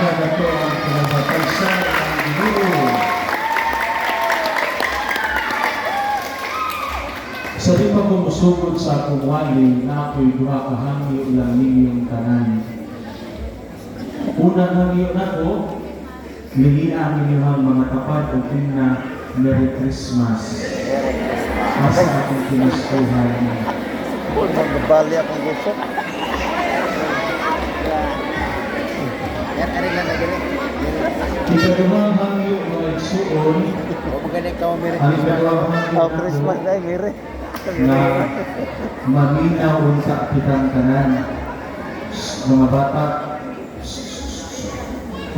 Pagkagato ang pinagbatalsan ng Ginoo. Sa di pa ko musugod sa akong wali na ako'y duha ka hangyo lang ninyong tanan. Unang hangyo na ko, lilian ninyong mga tapad o na Merry Christmas. Asa akong kinustuhan. Magbali akong gusto. Yan, ano lang na gano'n? Ikadumang hangyo mga igsuon, O magaling ka Merry ang Christmas. ikadumang hangyo Oh, Christmas na na, Merry. na maminaw unta kitang tanan. Mga bata,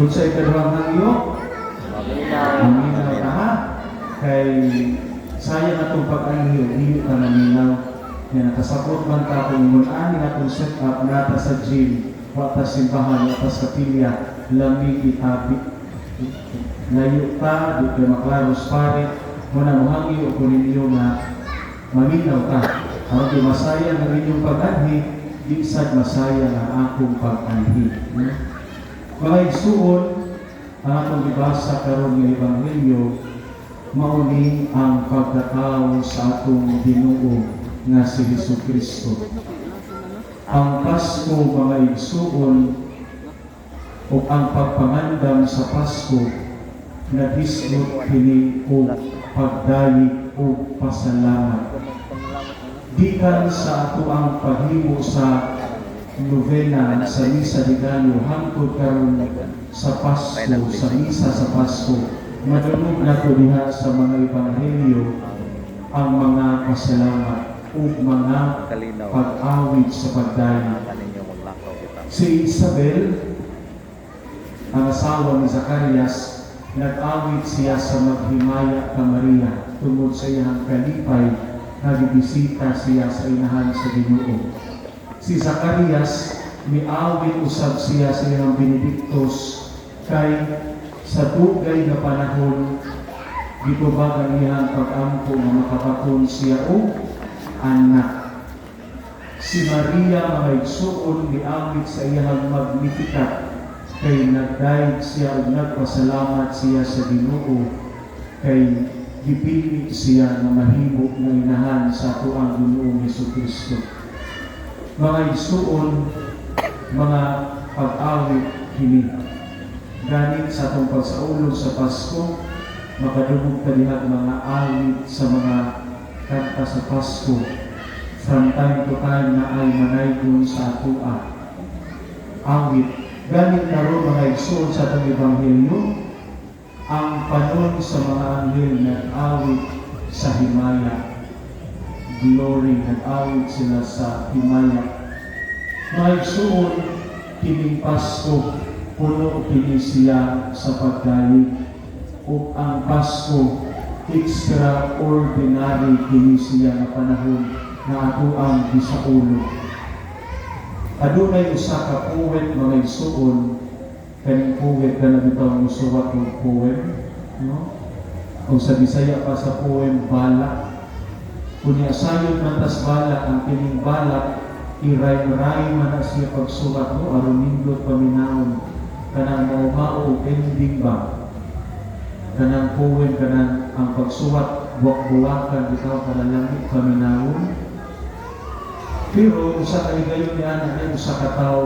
kung sa ikadumang hangyo, maminaw ka ha? Kay sayang atong pag-angyo, hindi ka naminaw. Yan, nakasapot man ka kung mulaan na itong set up nata sa gym, wata simbahan, wata sa pilya, lamig itabi. Layo ka, di ka maklaros pare, muna muhangyo ko ninyo na maminaw ka. Ang di masaya ng inyong pag-anhi, di sad masaya ng akong pag-anhi. Mga igsuon, ang atong ibasa karon ng Ebanghelyo, mauni ang pagkatao sa atong Ginoo nga si Jesucristo. Ang Pasko, mga igsuon, o ang pagpangandam sa Pasko, nagisgot kini o pagdayi o pasalamat. Gikan sa ato ang paghimo sa novena sa Misa de Gallo hangtod karon sa Pasko, sa Misa sa Pasko, madulog na to diha sa mga Ebanghelyo ang mga pasalamat o mga pag-awit sa pagdayi. Si Isabel, ang asawa ni Zacarias, nag-awit siya sa maghimaya ka Maria tungod sa iyang kalipay, nagbisita siya sa inahan sa Ginoo. Si Zacarias, miawit usab siya sa iyang Benedictus kay sa dugay na panahon gitubag ang iyang pag-ampo nga makapakon siya o anak. Si Maria, mga igsuon, miawit sa iyang Magnificat kay nagdayeg siya o nagpasalamat siya sa Ginoo kay gipili siya na mahimo ng inahan sa ato ang Ginoong Jesucristo. Mga igsuon, mga pag-awit kini ganit sa atong pagsaulog sa Pasko, makadugog ta diha mga awit sa mga kanta sa Pasko from time to time na ay manaygon sa atoa. Awit ganit karon mga igsuon sa atong Ebanghelyo, ang panon sa mga anghel nag-awit sa himaya. Glory, nag-awit sila sa himaya. Mga igsuon, kining Pasko, puno kini siya sa pagdayi. O ang Pasko, extraordinary kini siya na panahon na ato ang gisaulog. Adunay usa ka poet mga igsuon, kaning poet ka na bitaw musuwat ng poem, no? Kung sa Bisaya pa sa poem, balak. Kung sayon man tas balak, ang kining balak, iray-ray man na siya pagsulat mo, aron nindot paminaon, kanang mao ending ba? Kanang poem, kanang ang pagsulat, buwak-buwakan, bitaw panalangit paminaon. Pero, usa ka igayon niya, usa ka tao,